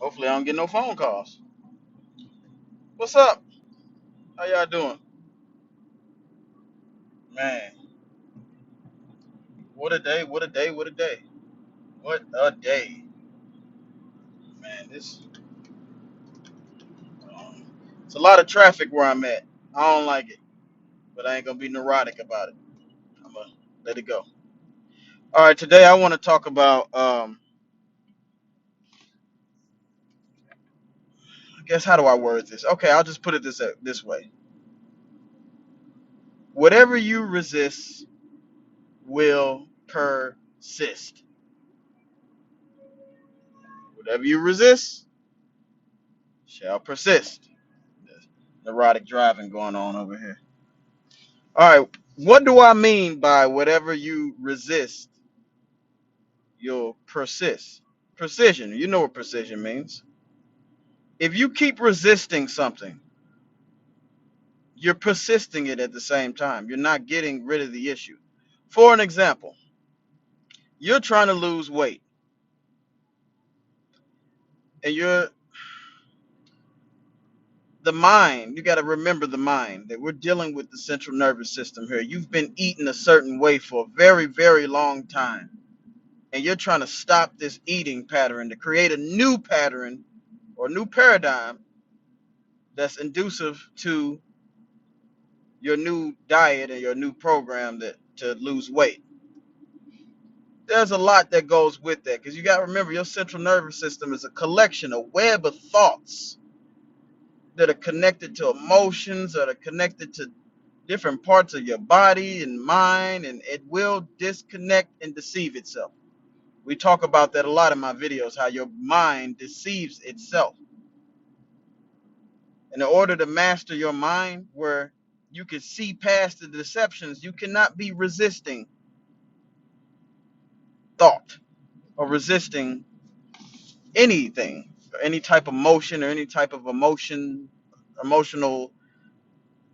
Hopefully I don't get no phone calls. What's up? How y'all doing? Man, what a day, what a day, what a day. What a day. Man, it's a lot of traffic where I'm at. I don't like it, but I ain't gonna be neurotic about it. I'm gonna let it go. All right, today I want to talk about I guess how do I word this? Okay, I'll just put it this way. Whatever you resist will persist. Whatever you resist shall persist. There's neurotic driving going on over here. All right, what do I mean by whatever you resist, you'll persist? Precision, you know what precision means. If you keep resisting something, you're persisting it at the same time. You're not getting rid of the issue. For an example, you're trying to lose weight, and the mind, you got to remember the mind that we're dealing with the central nervous system here. You've been eating a certain way for a very, very long time, and you're trying to stop this eating pattern to create a new pattern or new paradigm that's inducive to your new diet and your new program that to lose weight. There's a lot that goes with that because you got to remember your central nervous system is a collection, a web of thoughts that are connected to emotions, that are connected to different parts of your body and mind, and it will disconnect and deceive itself. We talk about that a lot in my videos, how your mind deceives itself. In order to master your mind, where you can see past the deceptions, you cannot be resisting thought or resisting anything, or any type of motion or any type of emotional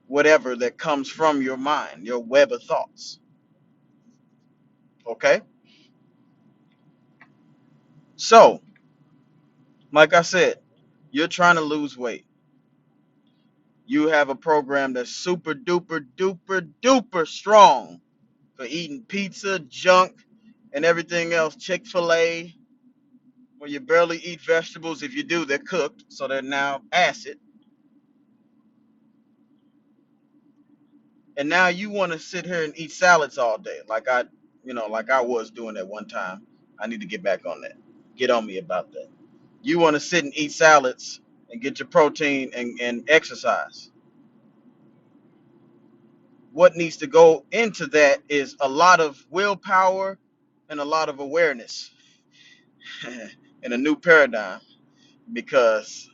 whatever that comes from your mind, your web of thoughts. Okay? So, like I said, you're trying to lose weight. You have a program that's super duper duper duper strong for eating pizza, junk, and everything else, Chick-fil-A, where you barely eat vegetables. If you do, they're cooked, so they're now acid. And now you want to sit here and eat salads all day, like I was doing at one time. I need to get back on that. Get on me about that. You want to sit and eat salads and get your protein and exercise. What needs to go into that is a lot of willpower and a lot of awareness and a new paradigm, because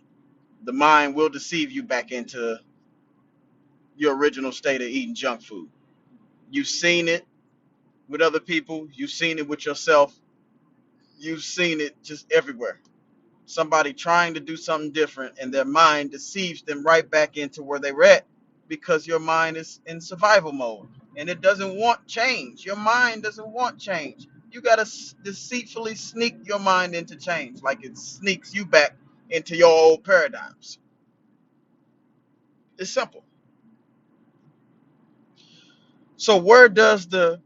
the mind will deceive you back into your original state of eating junk food. You've seen it with other people, you've seen it with yourself, you've seen it just everywhere. Somebody trying to do something different and their mind deceives them right back into where they were at, because your mind is in survival mode and it doesn't want change. Your mind doesn't want change. You got to deceitfully sneak your mind into change, like it sneaks you back into your old paradigms. It's simple. So where does the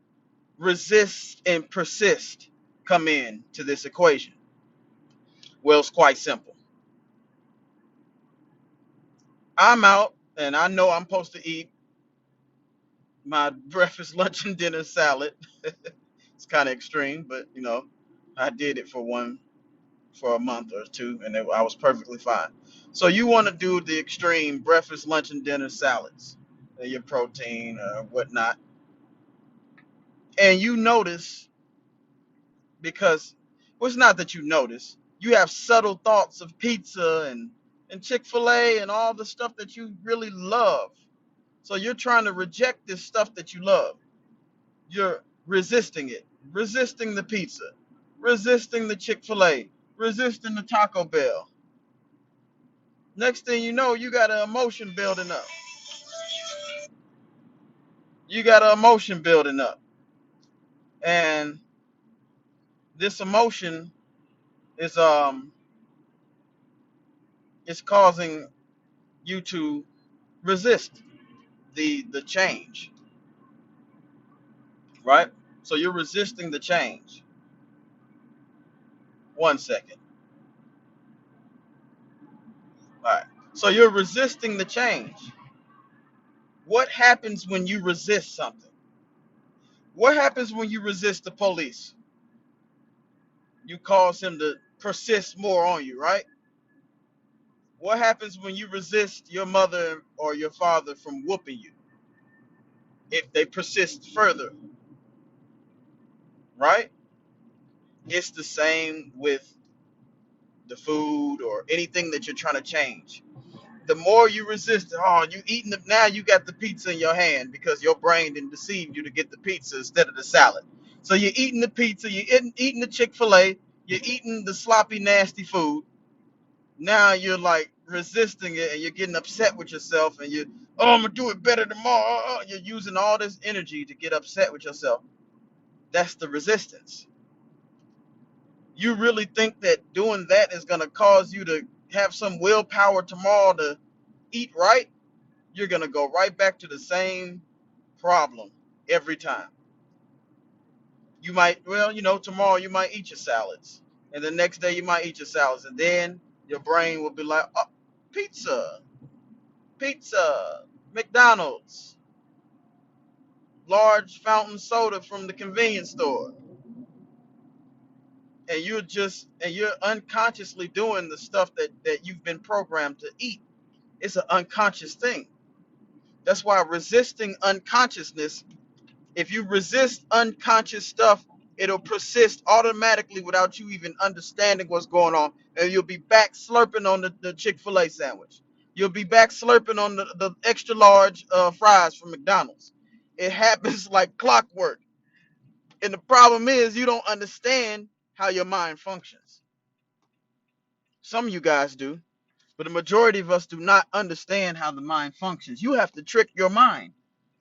resist and persist come in to this equation? Well, it's quite simple. I'm out and I know I'm supposed to eat my breakfast, lunch, and dinner salad. It's kind of extreme, but I did it for a month or two, and I was perfectly fine. So you want to do the extreme breakfast, lunch, and dinner salads, your protein or whatnot, and you notice, because well, it's not that you notice, you have subtle thoughts of pizza and Chick-fil-A and all the stuff that you really love. So you're trying to reject this stuff that you love. You're resisting it, resisting the pizza, resisting the Chick-fil-A, resisting the Taco Bell. Next thing you know, you got an emotion building up. You got an emotion building up. And this emotion is It's causing you to resist the change, right? So you're resisting the change. One second. All right. So you're resisting the change. What happens when you resist something? What happens when you resist the police? You cause him to persist more on you, right? What happens when you resist your mother or your father from whooping you? If they persist further, right? It's the same with the food or anything that you're trying to change. The more you resist it, oh, you eating it now, you got the pizza in your hand because your brain didn't deceive you to get the pizza instead of the salad. So you're eating the pizza, you're eating the Chick-fil-A, you're eating the sloppy, nasty food. Now you're like resisting it and you're getting upset with yourself and you, oh, I'm gonna do it better tomorrow. You're using all this energy to get upset with yourself. That's the resistance. You really think that doing that is gonna cause you to have some willpower tomorrow to eat right? You're gonna go right back to the same problem every time. You might, well, tomorrow you might eat your salads, and the next day you might eat your salads, and then your brain will be like, oh, pizza, pizza, McDonald's, large fountain soda from the convenience store, and you're unconsciously doing the stuff that you've been programmed to eat. It's an unconscious thing. That's why resisting unconsciousness. If you resist unconscious stuff, it'll persist automatically without you even understanding what's going on. And you'll be back slurping on the Chick-fil-A sandwich. You'll be back slurping on the extra large fries from McDonald's. It happens like clockwork. And the problem is you don't understand how your mind functions. Some of you guys do, but the majority of us do not understand how the mind functions. You have to trick your mind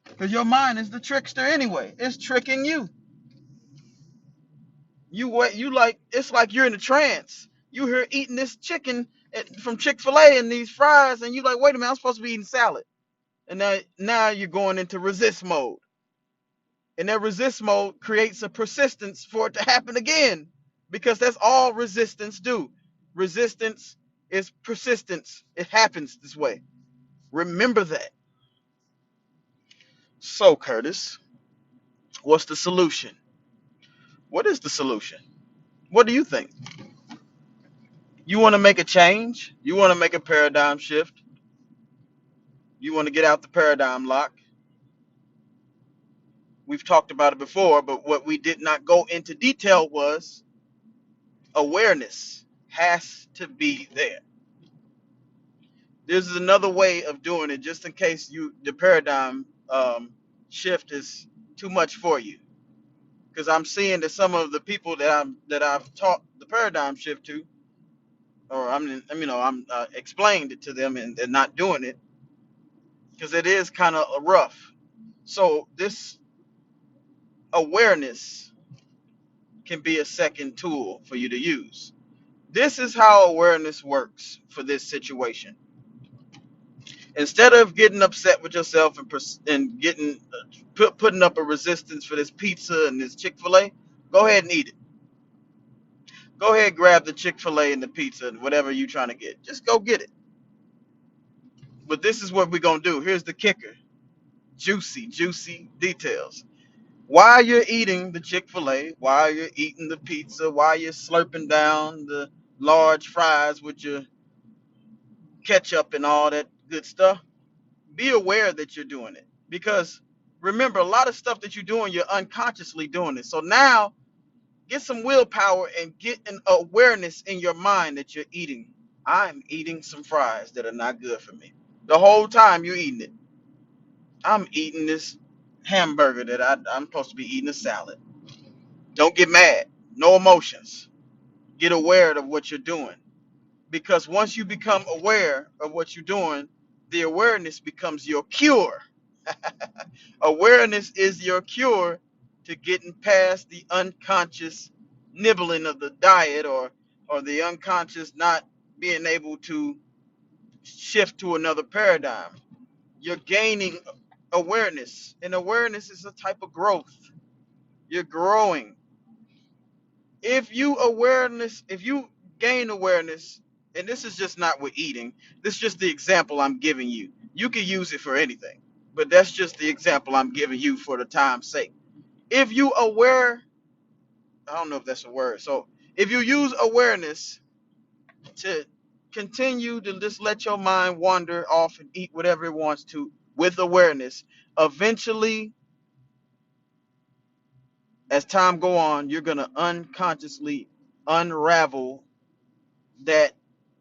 because your mind is the trickster anyway. It's tricking you. You wait. You like it's like you're in a trance. You here eating this chicken from Chick-fil-A and these fries, and you like, wait a minute, I'm supposed to be eating salad. And now you're going into resist mode, and that resist mode creates a persistence for it to happen again, because that's all resistance do. Resistance is persistence. It happens this way. Remember that. So Curtis, what's the solution? What is the solution? What do you think? You want to make a change? You want to make a paradigm shift? You want to get out the paradigm lock. We've talked about it before, but what we did not go into detail was awareness has to be there. This is another way of doing it, just in case the paradigm shift is too much for you. Because I'm seeing that some of the people that I've taught the paradigm shift to, or I'm explained it to them, and they're not doing it because it is kind of rough. So this awareness can be a second tool for you to use. This is how awareness works for this situation. Instead of getting upset with yourself and getting putting up a resistance for this pizza and this Chick-fil-A, go ahead and eat it. Go ahead, grab the Chick-fil-A and the pizza and whatever you're trying to get. Just go get it. But this is what we're gonna do. Here's the kicker: juicy, juicy details. While you're eating the Chick-fil-A, while you're eating the pizza, while you're slurping down the large fries with your ketchup and all that good stuff, be aware that you're doing it. Because remember, a lot of stuff that you're doing, you're unconsciously doing it. So now get some willpower and get an awareness in your mind that you're eating. I'm eating some fries that are not good for me. The whole time you're eating it. I'm eating this hamburger that I'm supposed to be eating a salad. Don't get mad. No emotions. Get aware of what you're doing. Because once you become aware of what you're doing, the awareness becomes your cure. Awareness is your cure to getting past the unconscious nibbling of the diet, or the unconscious not being able to shift to another paradigm. You're gaining awareness, and awareness is a type of growth. You're growing. If you gain awareness, and this is just not with eating, this is just the example I'm giving you. You can use it for anything, but that's just the example I'm giving you for the time's sake. If you aware, I don't know if that's a word. So if you use awareness to continue to just let your mind wander off and eat whatever it wants to with awareness, eventually, as time go on, you're gonna unconsciously unravel that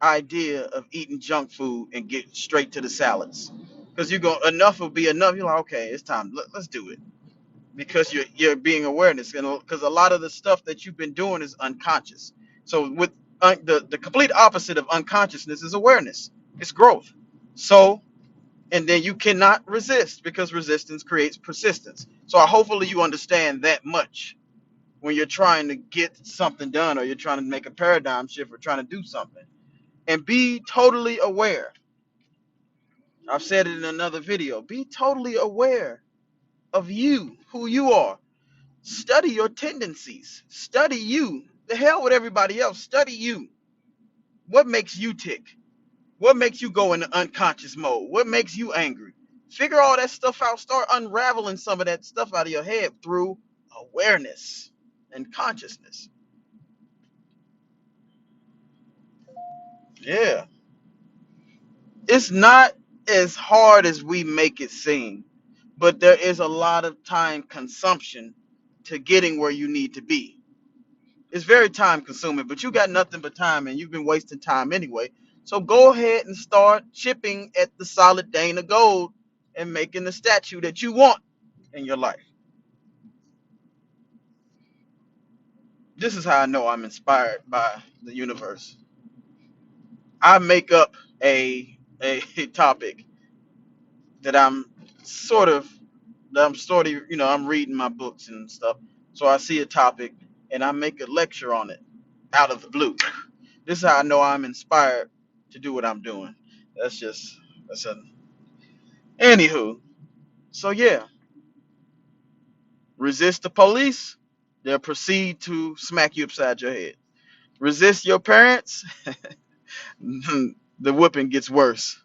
idea of eating junk food and get straight to the salads. Because you go enough will be enough. You're like, okay, it's time. Let's do it. Because you're being awareness, and because a lot of the stuff that you've been doing is unconscious. So with the complete opposite of unconsciousness is awareness. It's growth. So and then you cannot resist because resistance creates persistence. So hopefully you understand that much when you're trying to get something done or you're trying to make a paradigm shift or trying to do something. And be totally aware. I've said it in another video. Be totally aware of you, who you are. Study your tendencies. Study you. The hell with everybody else. Study you. What makes you tick? What makes you go into unconscious mode? What makes you angry? Figure all that stuff out. Start unraveling some of that stuff out of your head through awareness and consciousness. Yeah. It's not as hard as we make it seem, but there is a lot of time consumption to getting where you need to be. It's very time consuming, but you got nothing but time and you've been wasting time anyway. So go ahead and start chipping at the solid Dana gold and making the statue that you want in your life. This is how I know I'm inspired by the universe. I make up a topic that sort of I'm sort of I'm reading my books and stuff. So I see a topic and I make a lecture on it out of the blue. This is how I know I'm inspired to do what I'm doing. That's just that's a anywho. So yeah, resist the police, they'll proceed to smack you upside your head. Resist your parents, the whipping gets worse.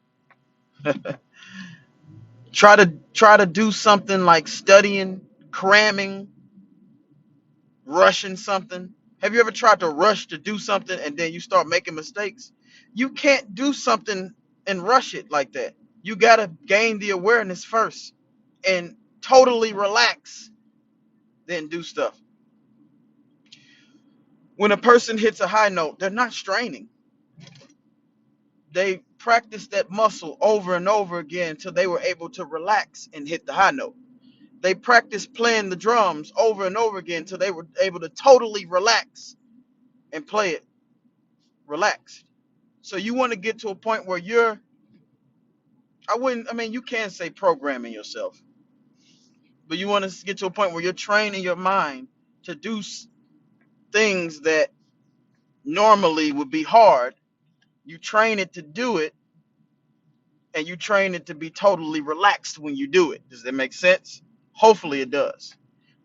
Try to do something like studying, cramming, rushing something. Have you ever tried to rush to do something and then you start making mistakes? You can't do something and rush it like that. You got to gain the awareness first and totally relax, then do stuff. When a person hits a high note, they're not straining. They practice that muscle over and over again until they were able to relax and hit the high note. They practice playing the drums over and over again until they were able to totally relax and play it relaxed. So you want to get to a point where I mean, you can say programming yourself, but you want to get to a point where you're training your mind to do things that normally would be hard. You train it to do it, and you train it to be totally relaxed when you do it. Does that make sense? Hopefully it does.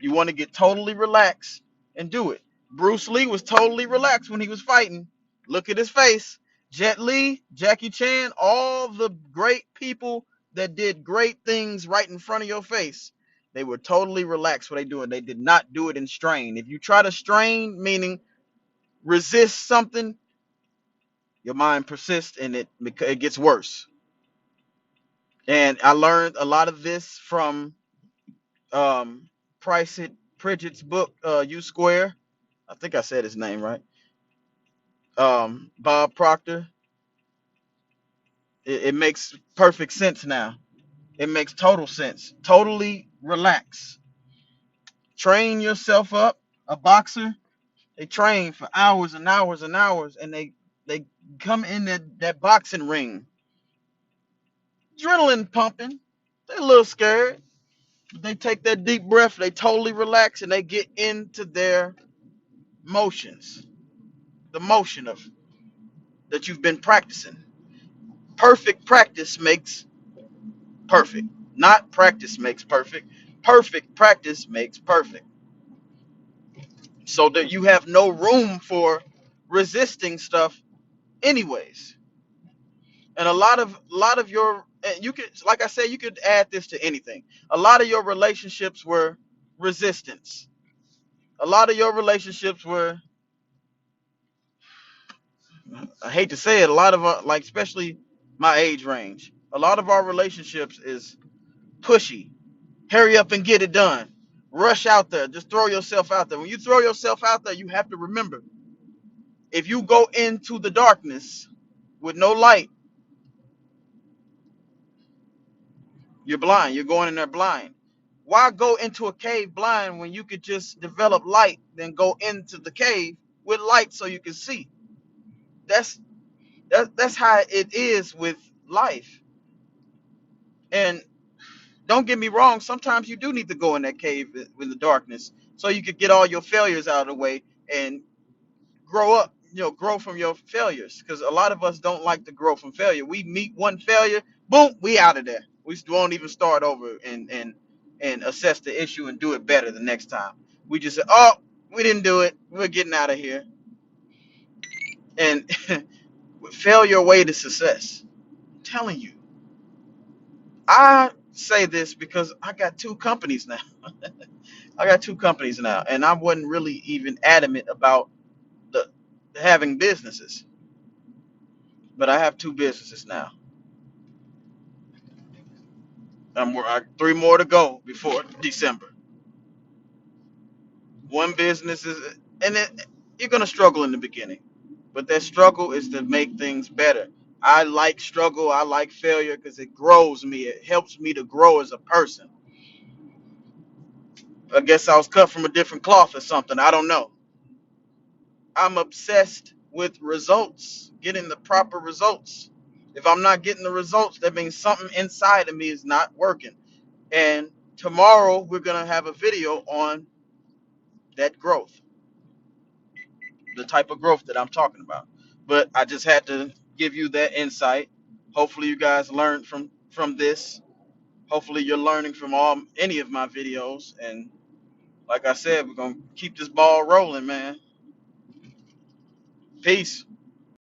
You want to get totally relaxed and do it. Bruce Lee was totally relaxed when he was fighting. Look at his face. Jet Li, Jackie Chan, all the great people that did great things right in front of your face. They were totally relaxed what they doing. They did not do it in strain. If you try to strain, meaning resist something, your mind persists and it gets worse. And I learned a lot of this from um, Pritchett's book, U Square. I think I said his name right. Bob Proctor. It makes perfect sense now. It makes total sense. Totally relax. Train yourself up. A boxer, they train for hours and hours and hours, and they come in that boxing ring, adrenaline pumping. They're a little scared, but they take that deep breath. They totally relax, and they get into their motions, the motion of that you've been practicing. Perfect practice makes perfect. Not practice makes perfect. Perfect practice makes perfect. So that you have no room for resisting stuff anyways. And a lot of your, and you could, like I said, you could add this to anything. A lot of your relationships were resistance. A lot of your relationships were, I hate to say it, a lot of like especially my age range, a lot of our relationships is pushy. Hurry up and get it done. Rush out there. Just throw yourself out there. When you throw yourself out there, you have to remember, if you go into the darkness with no light, you're blind. You're going in there blind. Why go into a cave blind when you could just develop light, then go into the cave with light so you can see? That's that's how it is with life. And don't get me wrong, sometimes you do need to go in that cave in the darkness so you could get all your failures out of the way and grow up, grow from your failures. Because a lot of us don't like to grow from failure. We meet one failure, boom, we out of there. We won't even start over and assess the issue and do it better the next time. We just say, oh, we didn't do it. We're getting out of here. And failure way to success. I'm telling you. I say this because I got two companies now. I got two companies now, and I wasn't really even adamant about the having businesses, but I have two businesses now. Three more to go before December. One business is, and you're gonna struggle in the beginning, but that struggle is to make things better. I like struggle. I like failure because it grows me. It helps me to grow as a person. I guess I was cut from a different cloth or something. I don't know. I'm obsessed with results, getting the proper results. If I'm not getting the results, that means something inside of me is not working. And tomorrow we're gonna have a video on that growth, the type of growth that I'm talking about. But I just had to give you that insight. Hopefully you guys learned from this. Hopefully you're learning from any of my videos. And like I said, we're gonna keep this ball rolling, man. Peace.